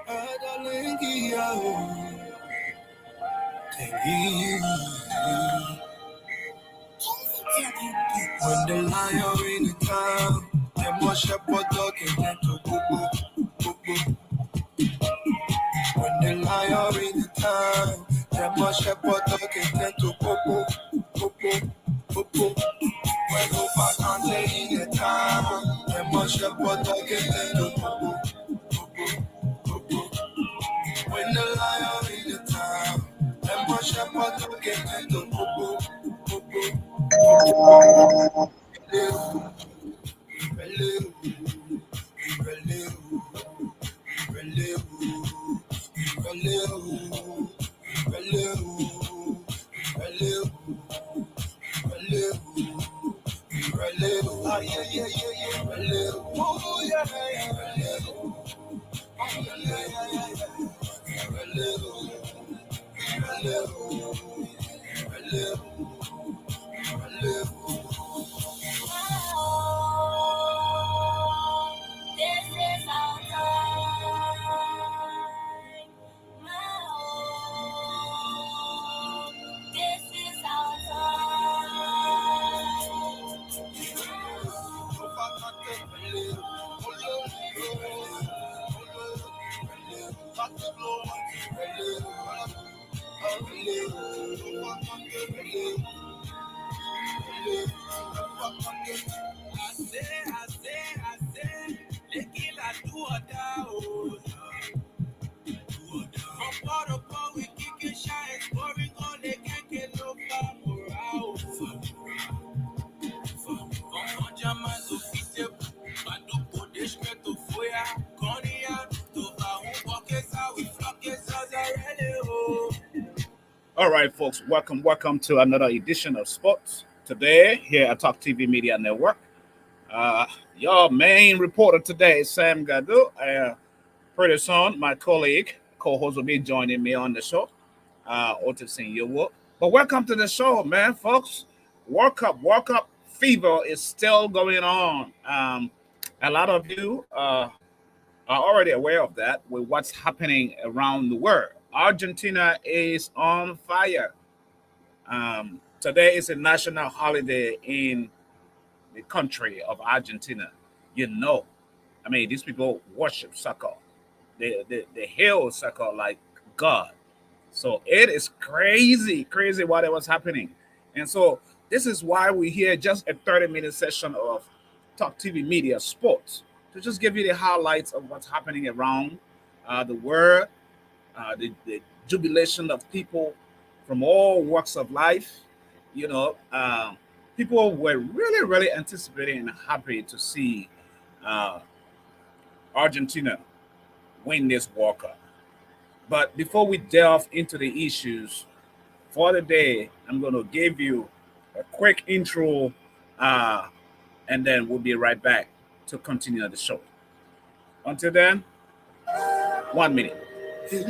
When the lion in the town, them more shepherd talking than to boo boo boo. When the lion in the town, them more shepherd talking than to boo boo boo boo. When no vacante in the town, them more shepherd talking than to boo boo. When the lion in the town, them more shepherd talking than to boo boo. All right, folks, welcome to another edition of Sports Today here at Talk TV Media Network. Your main reporter today is Sam Gadu. Pretty soon, my colleague, co-host will be joining me on the show, Otis Yowo. But welcome to the show, man, folks. World Cup fever is still going on. A lot of you are already aware of that with what's happening around the world. Argentina is on fire. Today is a national holiday in the country of Argentina. These people worship soccer. They hail soccer like God. So it is crazy what was happening. And so this is why we're here, just a 30-minute session of Talk TV Media Sports, to just give you the highlights of what's happening around the world. The jubilation of people from all walks of life. People were really anticipating and happy to see Argentina win this World Cup. But before we delve into the issues for the day, I'm going to give you a quick intro, and then we'll be right back to continue the show. Until then, 1 minute. When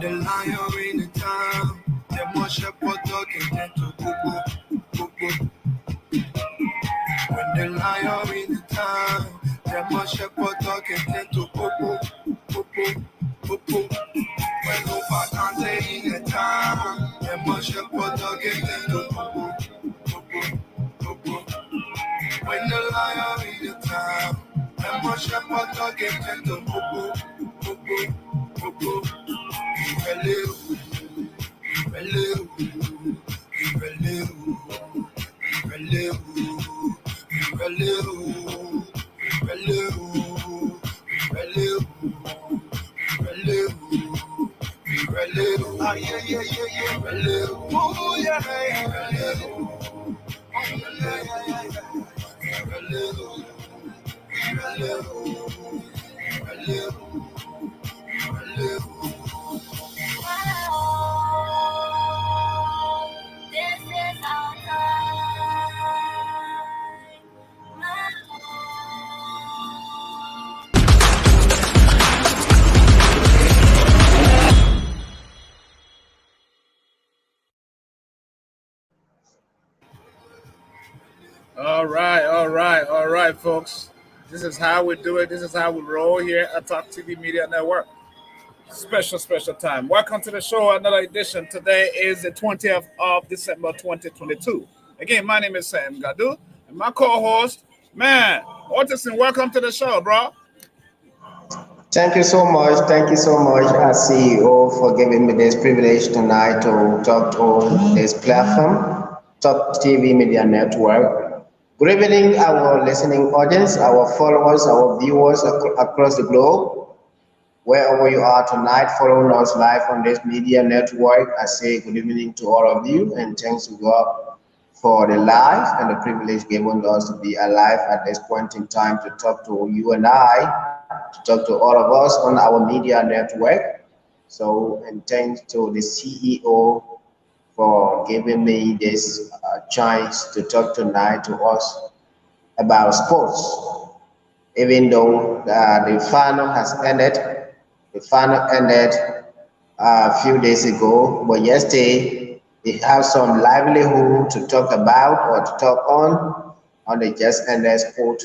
the lion in the town, them more shepherd talking than to boo boo. When the lion in the town, them more shepherd talking than to boo boo. When no vacante in the town, them more shepherd talking than to boo. When the lion in the town, them more shepherd talking than to boo. All right, folks. This is how we do it. This is how we roll here at Talk TV Media Network. Special time. Welcome to the show. Another edition. Today is the 20th of December 2022. Again, my name is Sam Gadu, and my co-host, man, Ortison. Welcome to the show, bro. Thank you so much. Thank you so much, as CEO, for giving me this privilege tonight to talk to this platform, Top TV Media Network. Good evening, our listening audience, our followers, our viewers across the globe. Wherever you are tonight, following us live on this media network, I say good evening to all of you and thanks to God for the life and the privilege given us to be alive at this point in time to talk to you and I, to talk to all of us on our media network. So, and thanks to the CEO for giving me this chance to talk tonight to us about sports. Even though the final has ended, the final ended a few days ago, but yesterday we have some livelihood to talk about or to talk on the just ended sport,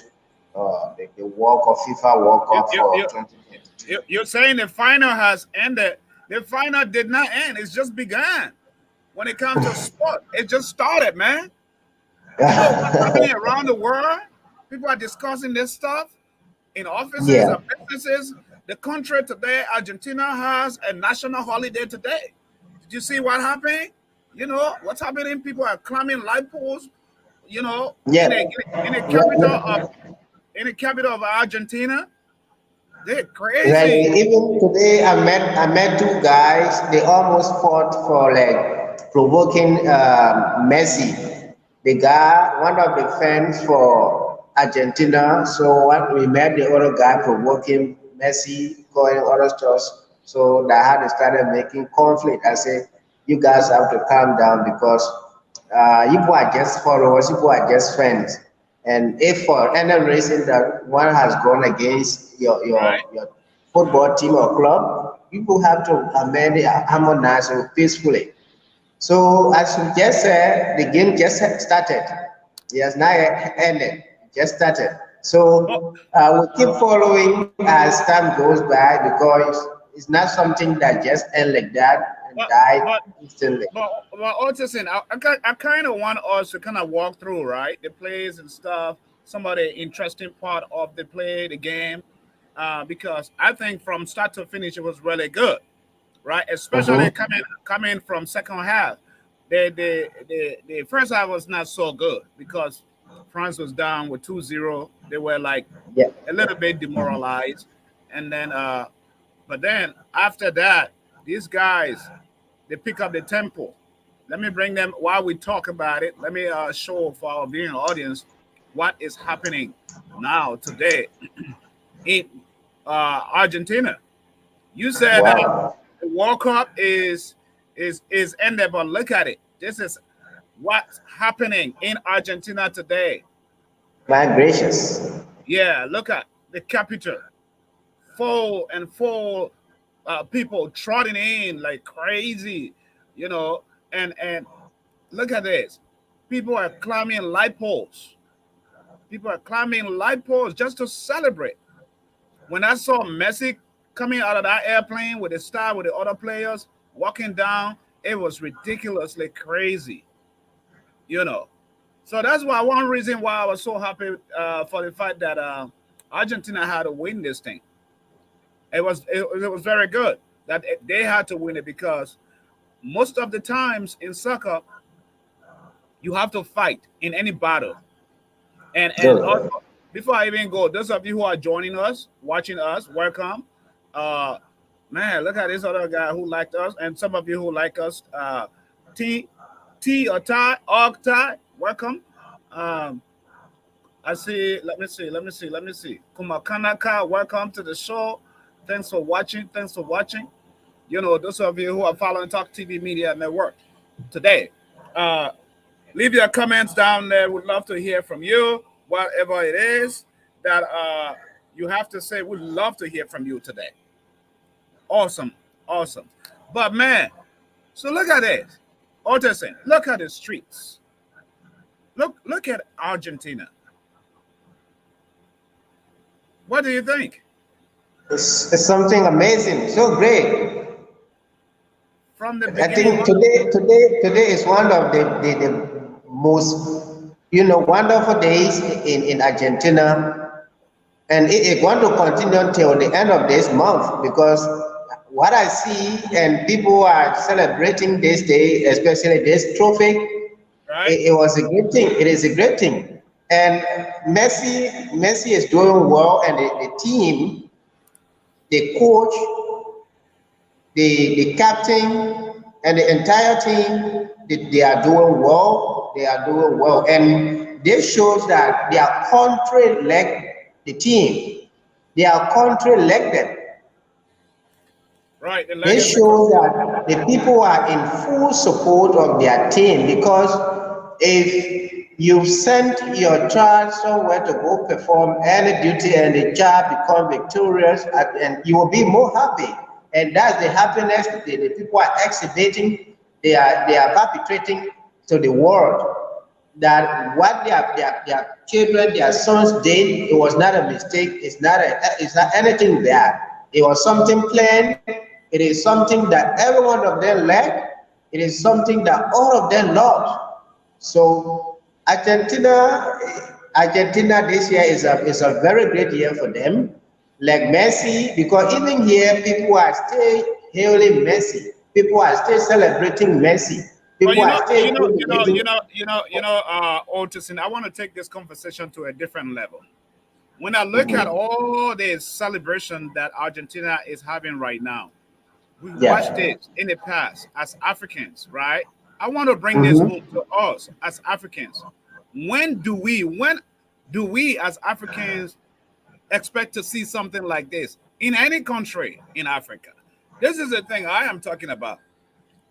the World Cup, FIFA World You, Cup you, for you, 2022. you're saying the final has ended. The final did not end. It's just begun. When it comes to sport, it just started, man. You know what's happening around the world? People are discussing this stuff in offices Yeah, and businesses. The country today, Argentina has a national holiday today. Did you see what happened? You know what's happening? People are climbing light poles. You know, yeah. in the Well, capital of Argentina, they're well, crazy. even today, I met two guys. They almost fought for like provoking Messi, the guy, one of the fans for Argentina. So what we met the other guy provoking Messi, calling other stuff. So that had started making conflict. I say, you guys have to calm down because you are just followers, you are just friends. And if for any reason that one has gone against Right. your football team or club, people have to amend it, harmonize it peacefully. So as you just said, the game just started. It has not ended. It just started. Oh, So we keep following as time goes by because it's not something that just end like that and but died but instantly. but Otis, I kind of want us to kind of walk through, right, the plays and stuff. Some of the interesting part of the play, the game, because I think from start to finish it was really good, right? Especially Mm-hmm. coming from second half. The first half was not so good because France was down with 2-0. They were like Yeah. a little bit demoralized, and then but then after that, these guys they pick up the tempo. Let me bring them while we talk about it. Let me show for our viewing audience what is happening now today in Argentina. You said Wow. the World Cup is ended, but look at it. This is what's happening in Argentina today. My gracious. Yeah, look at the capital, full and full people trotting in like crazy, you know, and look at this. People are climbing light poles. People are climbing light poles just to celebrate. When I saw Messi coming out of that airplane with his star with the other players walking down, it was ridiculously crazy, you know. So that's why one reason why I was so happy for the fact that Argentina had to win this thing. It was very good that they had to win it because most of the times in soccer you have to fight in any battle. And Good. also before I even go, those of you who are joining us, watching us, welcome. Uh, man, look at this other guy who liked us, and some of you who like us. T T or Ty, Og Ty, welcome. Um, I see. Let me see. Kumakanaka, welcome to the show. Thanks for watching. Thanks for watching. You know, those of you who are following Talk TV Media Network today. Uh, leave your comments down there. We'd love to hear from you, whatever it is that you have to say. We'd love to hear from you today. Awesome, awesome. But man, so look at this. Otis, look at the streets. Look at Argentina. What do you think? It's something amazing, so great. From the I beginning think on, today is one of the most wonderful days in Argentina, and it's going to continue until the end of this month because what I see and people are celebrating this day, especially this trophy, right? it was a great thing. It is a great thing, and Messi is doing well, and the team, the coach, the captain and the entire team they are doing well. They are doing well, and this shows that their country like the team. Their country like them. Right, they like This it because shows that the people are in full support of their team because if you send your child somewhere to go perform any duty and the child become victorious and you will be more happy. And that's the happiness the people are exhibiting, they are perpetrating to the world that what their children, their sons did, it was not a mistake, it's not anything bad. It was something planned, it is something that every one of them liked, it is something that all of them loved. So Argentina this year is a very great year for them. Like Messi, because even here people are still hailing Messi. People are still celebrating Messi. but People are still celebrating. Otis, I want to take this conversation to a different level. When I look at Mhm. all the celebration that Argentina is having right now, we watched Yeah. it in the past as Africans, right? I want to bring this home Mm-hmm. to us as Africans. When do we as Africans expect to see something like this in any country in Africa? This is the thing I am talking about.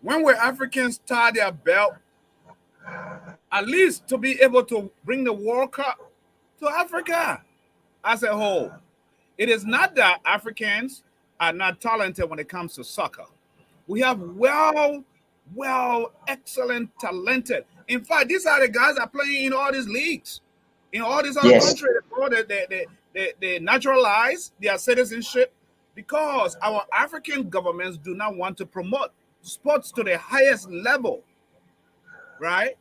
When will Africans tie their belt at least to be able to bring the World Cup to Africa as a whole? It is not that Africans are not talented when it comes to soccer. We have excellent, talented. In fact, these are the guys that are playing in all these leagues, in all these other Yes. countries. They naturalize their citizenship because our African governments do not want to promote sports to the highest level, right?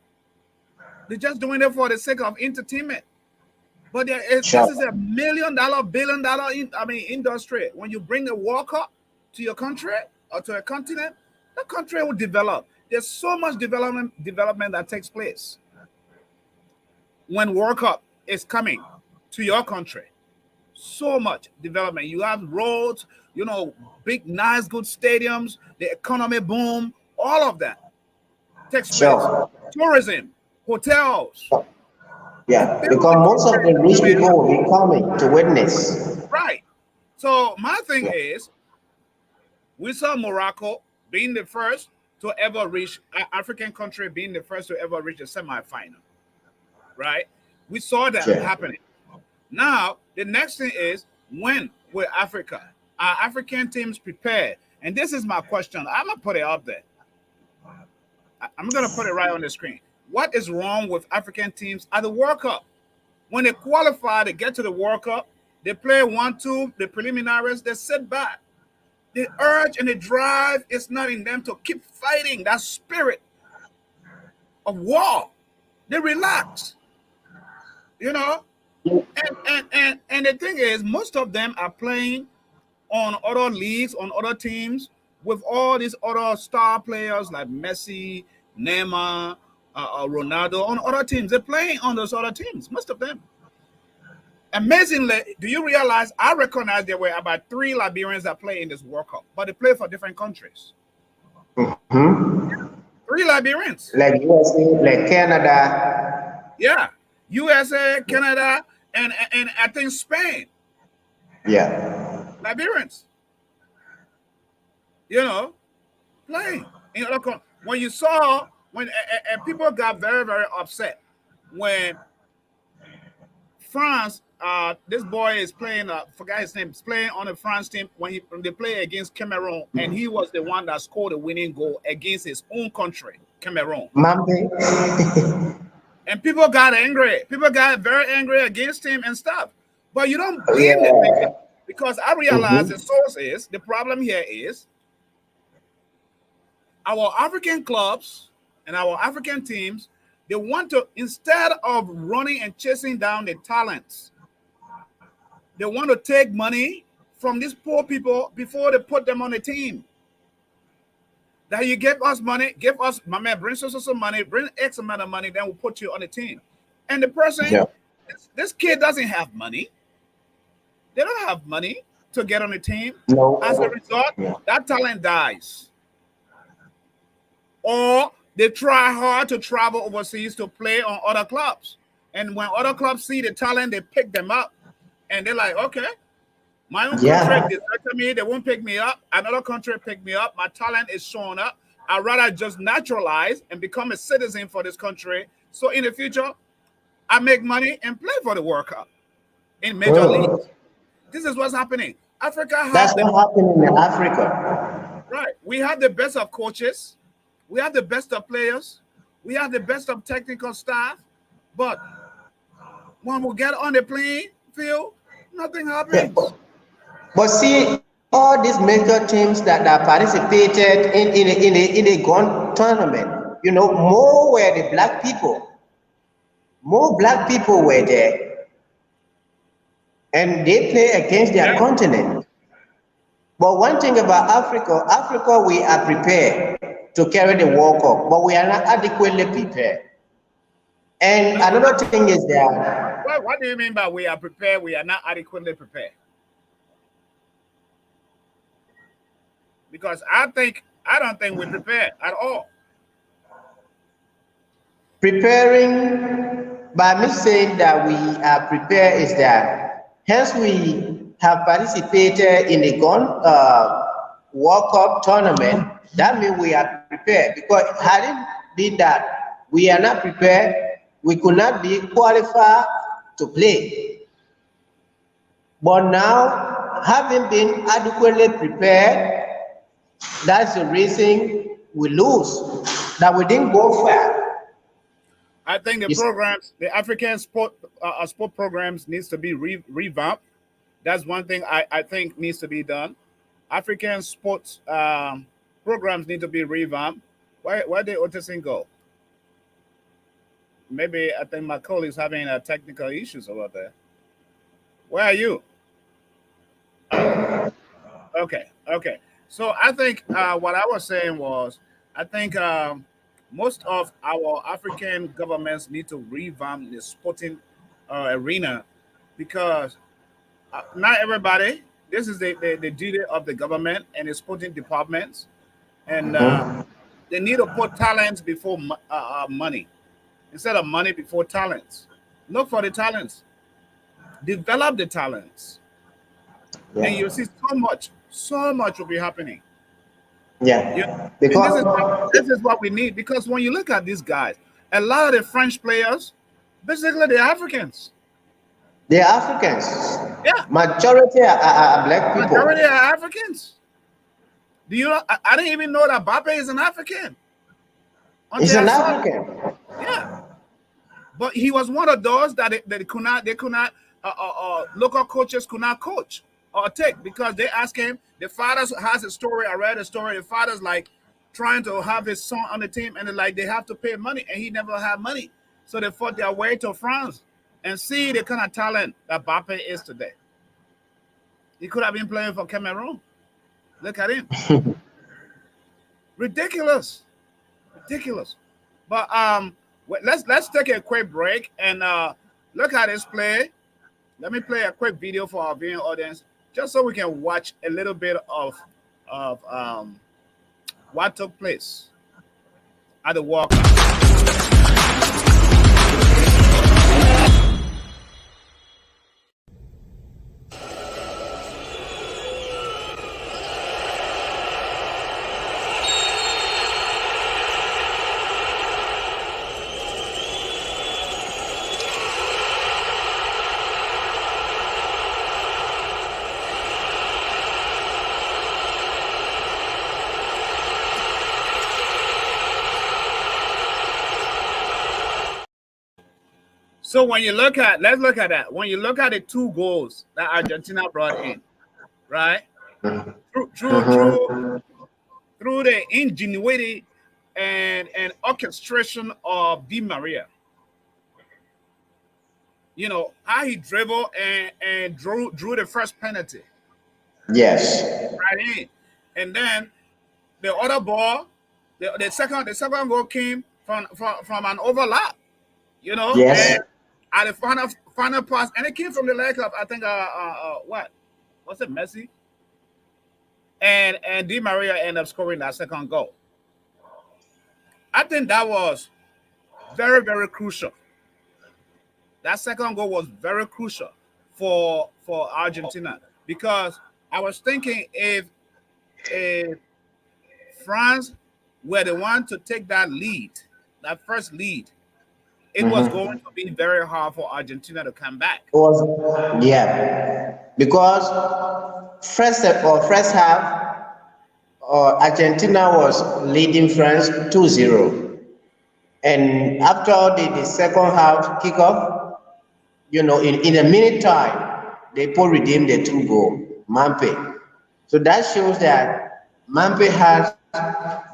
They're just doing it for the sake of entertainment. But this is Sure. a $1 million, $1 billion industry. When you bring a World Cup to your country or to a continent, the country will develop. There's so much development that takes place when World Cup is coming to your country. So much development. You have roads, big, nice, good stadiums, the economy boom, all of that takes place. Sure. Tourism, hotels, the Yeah. things Because the most of country the rich economy people will be coming to witness. right. So my thing Yeah. is, we saw Morocco being the first to ever reach African country being the first to ever reach a semifinal, right? We saw that Sure. happening. Now the next thing is when will Africa, our African teams prepare? And this is my question. I'm gonna put it up there. I'm gonna put it right on the screen. What is wrong with African teams at the World Cup? When they qualify, they get to the World Cup, they play 1-2, the preliminaries, they sit back. The urge and the drive is not in them to keep fighting that spirit of war. They relax, you know. And the thing is, most of them are playing on other leagues, on other teams, with all these other star players like Messi, Neymar, Ronaldo, on other teams. They're playing on those other teams, most of them. Amazingly, do you realize I recognize there were about 3 Liberians that play in this World Cup, but they play for different countries. Mm-hmm. 3 Liberians. Like USA, like Canada. Yeah. USA, Canada, and I think Spain. Yeah. Liberians, you know, playing. When you saw, and people got very, very upset when France, this boy is playing, forgot his name, is playing on the France team when they play against Cameroon, and he was the one that scored the winning goal against his own country, Cameroon. Mambe. And people got angry. People got very angry against him and stuff. But you don't blame the Yeah. victim, because I realize the source is the problem here is our African clubs and our African teams. They want to, instead of running and chasing down the talents, they want to take money from these poor people before they put them on the team. That you give us money, give us, my man, bring some money, bring X amount of money, then we'll put you on the team. And the person, Yeah. this kid doesn't have money. They don't have money to get on the team. No. As a result, Yeah. that talent dies. Or they try hard to travel overseas to play on other clubs. And when other clubs see the talent, they pick them up. And they're like, okay, my own country Yeah. deserted me. They won't pick me up. Another country pick me up. My talent is showing up. I'd rather just naturalize and become a citizen for this country. So in the future, I make money and play for the World Cup in major leagues. This is what's happening. Africa That's has what happened in Africa. right. We have the best of coaches. We have the best of players. We have the best of technical staff. But when we get on the playing field, nothing Yeah. happens. But see, all these major teams that participated in the gun tournament, more were the black people. More black people were there, and they play against their Yeah. continent. But one thing about Africa, we are prepared to carry the World Cup, but we are not adequately prepared. And another thing is that What do you mean by we are prepared? We are not adequately prepared. Because I don't think we're prepared at all. preparing, by me saying that we are prepared is that hence we have participated in the gun World Cup tournament. That means we are prepared, because had it been that we are not prepared, we could not be qualified to play. But now, having been adequately prepared, that's the reason we lose, that we didn't go far. I think the It's- programs, the African sport programs needs to be revamped. That's one thing I think needs to be done. African sports programs need to be revamped. Where did Otising go? Maybe I think my colleague's having technical issues over there. Where are you? Oh, okay. So I think what I was saying was, I think most of our African governments need to revamp the sporting arena, because not everybody. This is the duty of the government and the sporting departments, and they need to put talents before money, instead of money before talents. Look for the talents, develop the talents, and you'll see so much will be happening. Yeah, Yeah, and because this is what we need, because when you look at these guys, a lot of the French players, basically they're Africans. they are Africans. Yeah, Majority are black majority people. are Africans. Do you know? I didn't even know that Bape is an African He's until I an saw it. African. Yeah, but he was one of those that they could not local coaches could not coach or take, because they asked him. The father has a story. I read a story. The father's like trying to have his son on the team, and they're like they have to pay money, and he never had money, so they fought their way to France and see the kind of talent that Bape is today. He could have been playing for Cameroon. Look at him, ridiculous. But let's take a quick break and look at this play. Let me play a quick video for our viewing audience, just so we can watch a little bit of what took place at the World Cup. So when you look at, let's look at that. When you look at the 2 goals that Argentina brought in, right? Through through through Mm-hmm. through the ingenuity and orchestration of Di Maria. You know how he dribbled and drew the first penalty Yes. right in, and then the other ball, the second goal came from an overlap. You know, Yes. and at the final pass, and it came from the leg of, I think, what's it, Messi, and Di Maria ended up scoring that second goal. I think that was very, very crucial. That second goal was very crucial for Argentina, because I was thinking, if France were the one to take that lead, that first lead, it was going Mm-hmm. to be very hard for Argentina to come back. It was, yeah, because first half, Argentina was leading France 2-0. And after the second half kickoff, in a minute time, they put redeemed the 2 goal, Mampe. So that shows that Mampe has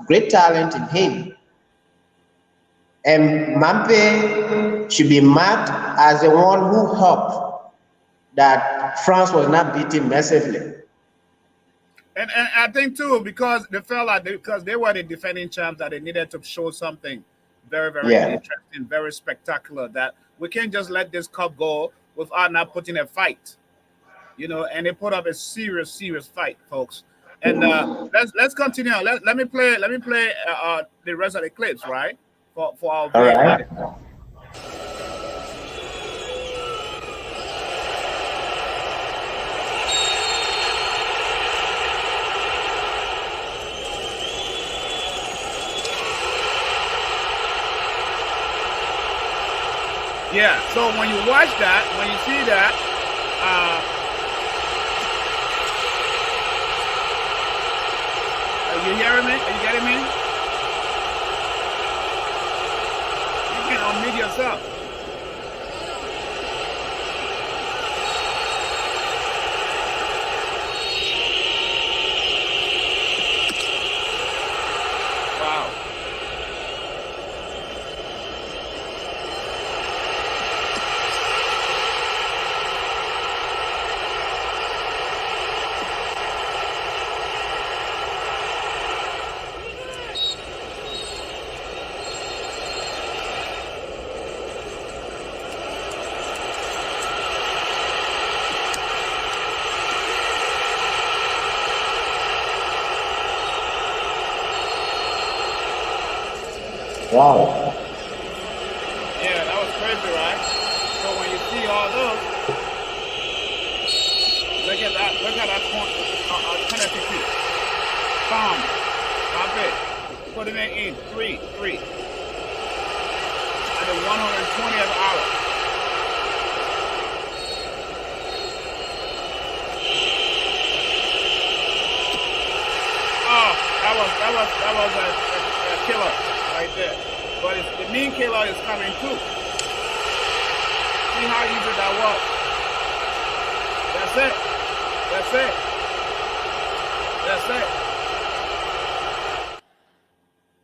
great talent in him. And Mampe should be marked as the one who helped that France was not beaten massively. And I think too, because they felt like because they were the defending champs, that they needed to show something very, very Yeah. interesting, very spectacular. That we can't just let this cup go without not putting a fight. You know, and they put up a serious, serious fight, folks. And let's continue. Let me play the rest of the clips, right? For our All viewing right. audience. Yeah. So when you watch that, when you see that, are you hearing me? Are you getting me? You can unmute yourself. Wow. Wow. Yeah, that was crazy, right? So when you see all those, look at that point, penalty kick. Bam, drop it, putting it in, 3-3 at the 120th hour. Oh, that was a killer right there. But the mean killer is coming too. See how easy that was. That's it. That's it. That's it.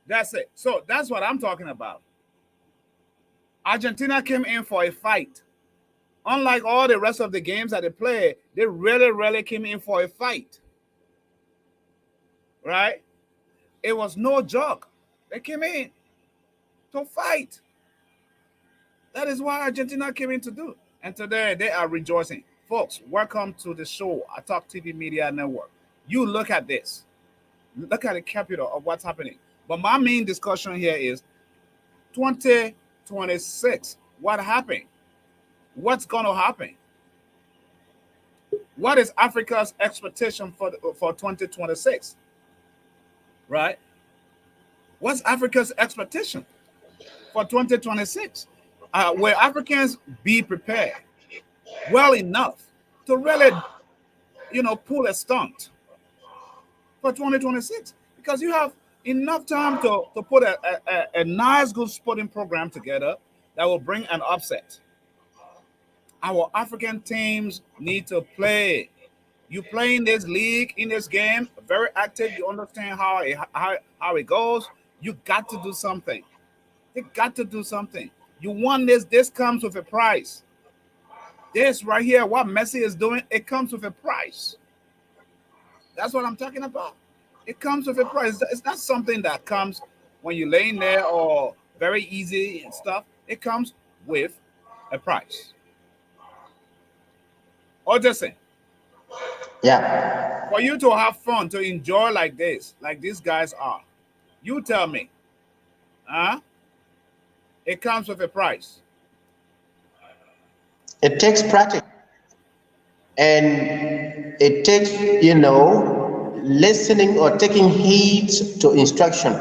That's it. So that's what I'm talking about. Argentina came in for a fight. Unlike all the rest of the games that they played, they really, really came in for a fight. Right? It was no joke. They came in to fight. That is what Argentina came in to do. And today they are rejoicing. Folks, welcome to the show, Talk TV Media Network. You look at this. Look at the capital of what's happening. But my main discussion here is 2026. What happened? What's going to happen? What is Africa's expectation for 2026? Right? What's Africa's expectation for 2026? Will Africans be prepared well enough to really, pull a stunt for 2026? Because you have enough time to put a nice, good sporting program together that will bring an upset. Our African teams need to play. You play in this league, in this game, very active. You understand how it goes. You got to do something. They got to do something. You won this. This comes with a price. This right here, what Messi is doing, it comes with a price. That's what I'm talking about. It comes with a price. It's not something that comes when you're laying there or very easy and stuff. It comes with a price. Or just say, Yeah. for you to have fun, to enjoy like this, like these guys are, you tell me, huh? It comes with a price. It takes practice and it takes, listening or taking heed to instruction.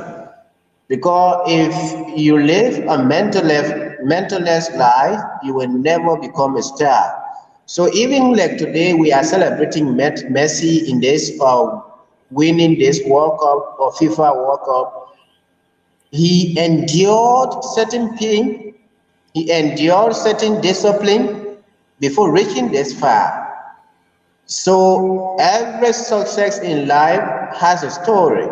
Because if you live a mentorless life, you will never become a star. So even like today, we are celebrating Messi in this winning this World Cup or FIFA World Cup. He endured certain pain, he endured certain discipline before reaching this far. So every success in life has a story.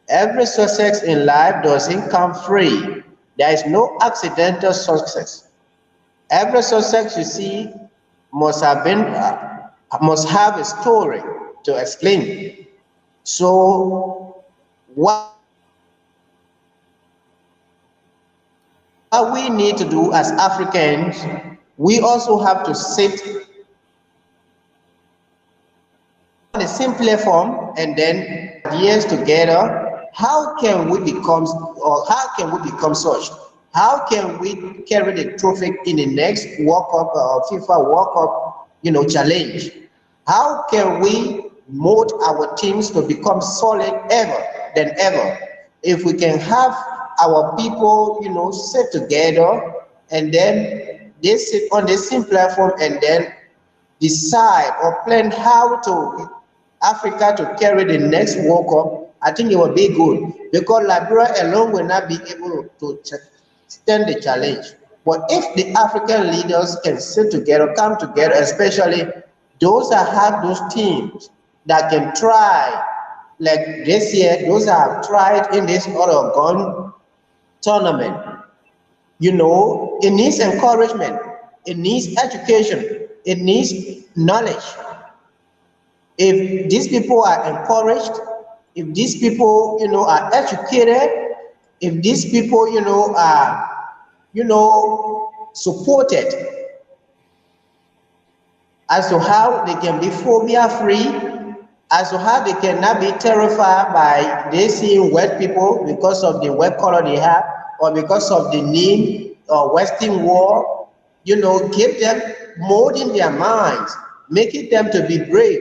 Every success in life doesn't come free. There is no accidental success. Every success you see must have a story to explain. So what we need to do as Africans, we also have to sit on a simpler form and then ideas together. How can we become or how can we become such? How can we carry the trophy in the next World Cup or FIFA World Cup, challenge? How can we mold our teams to become solid ever than ever? If we can have our people, sit together and then they sit on the same platform and then decide or plan how to Africa to carry the next World Cup, I think it will be good because Liberia alone will not be able to stand the challenge. But if the African leaders can sit together, come together, especially those that have those teams that can try, like this year, those that have tried in this other gun tournament, it needs encouragement, it needs education, it needs knowledge. If these people are encouraged, if these people, are educated, if these people, are, supported as to how they can be phobia free, as to how they cannot be terrified by they seeing white people because of the white color they have, or because of the name or Western war, give them molding their minds, making them to be brave,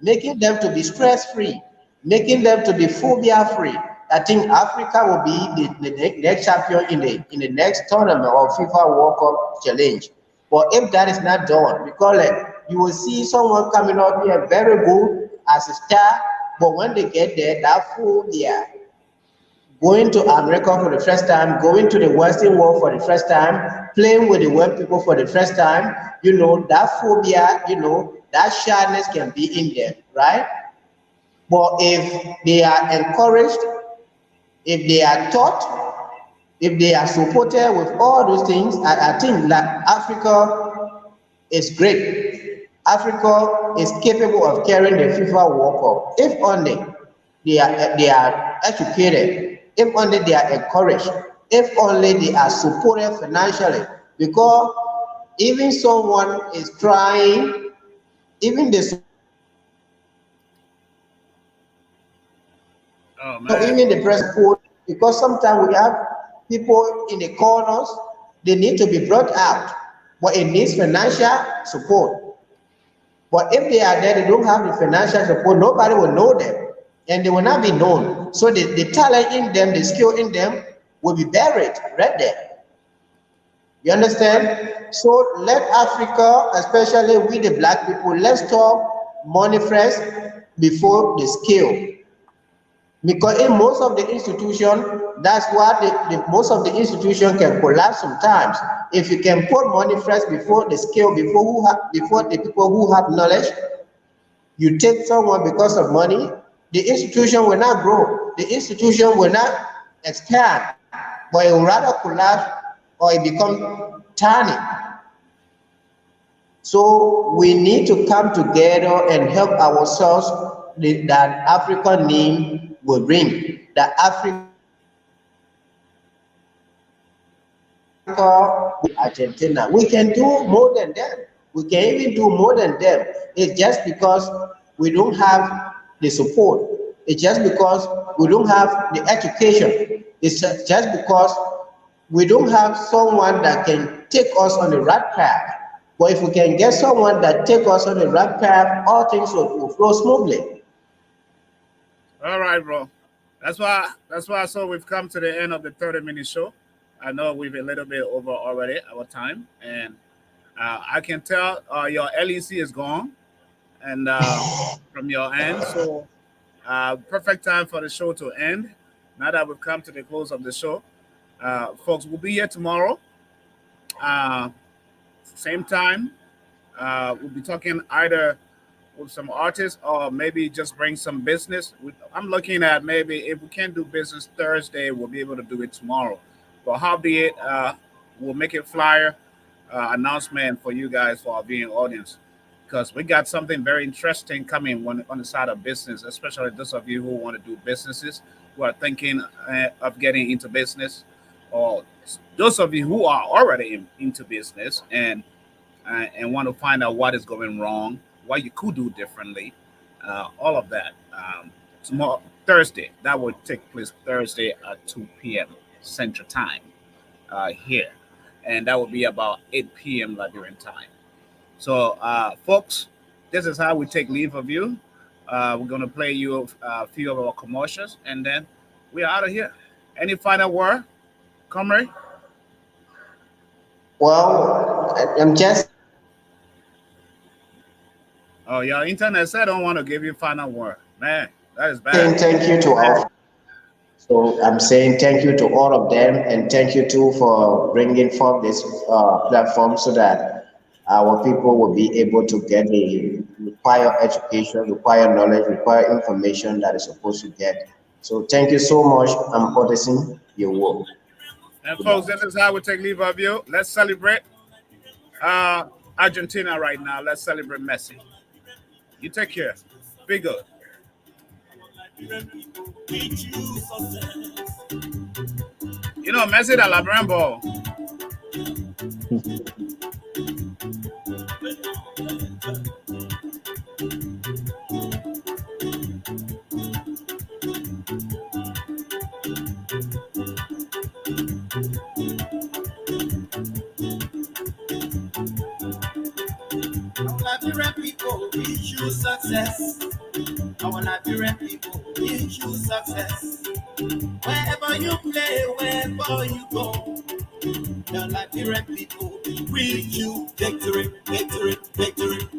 making them to be stress free, making them to be phobia free. I think Africa will be the next champion in the next tournament or FIFA World Cup challenge. But if that is not done, because you will see someone coming up here very good as a star, but when they get there, that phobia, going to America for the first time, going to the Western world for the first time, playing with the white people for the first time, that phobia, that shyness can be in them, right? But if they are encouraged, if they are taught, if they are supported with all those things, I think that Africa is great. Africa is capable of carrying the FIFA World Cup if only they are educated, if only they are encouraged, if only they are supported financially. Because even someone is trying, even the Oh man. even the press support, because sometimes we have people in the corners, they need to be brought out, but it needs financial support. But if they are there, they don't have the financial support, nobody will know them and they will not be known. So the talent in them, the skill in them will be buried right there. You understand? So let Africa, especially we the black people, let's talk money first before the skill. Because in most of the institution, that's why most of the institution can collapse sometimes. If you can put money first before the skill, before the people who have knowledge, you take someone because of money, the institution will not grow. The institution will not expand, but it will rather collapse or it become tiny. So we need to come together and help ourselves that African name will bring, that Africa, Argentina. We can do more than them. We can even do more than them. It's just because we don't have the support. It's just because we don't have the education. It's just because we don't have someone that can take us on the right path. But if we can get someone that take us on the right path, all things will flow smoothly. All right, bro. That's why. So we've come to the end of the 30-minute show. I know we've a little bit over already our time, and I can tell your LEC is gone, and from your end. So perfect time for the show to end. Now that we've come to the close of the show, folks, we'll be here tomorrow, uh, same time. We'll be talking either with some artists or maybe just bring some business. I'm looking at maybe if we can't do business Thursday, we'll be able to do it tomorrow. But howbeit, we'll make a flyer announcement for you guys for our viewing audience because we got something very interesting coming on the side of business, especially those of you who want to do businesses, who are thinking of getting into business, or those of you who are already into business and want to find out what is going wrong, what you could do differently, all of that. Tomorrow, Thursday, that will take place Thursday at 2 p.m. Central Time here. And that will be about 8 p.m. Liberian time. So, folks, this is how we take leave of you. We're going to play you a few of our commercials, and then we're out of here. Any final word, Comrade? Well, I'm just Oh, your internet said I don't want to give you final word. Man, that is saying bad. thank you to all. So I'm saying thank you to all of them, and thank you too for bringing forth this platform so that our people will be able to get the required education, required knowledge, required information that is supposed to get. So thank you so much. I'm Odyssey. Your work. And folks, Goodbye. this is how we take leave of you. Let's celebrate uh, Argentina right now. Let's celebrate Messi. You take care. Be good. You know, Messi da la Brambo. Nigerian people, we choose success. Our Nigerian people, we choose success. Wherever you play, wherever you go, the Nigerian people, we choose victory, victory, victory.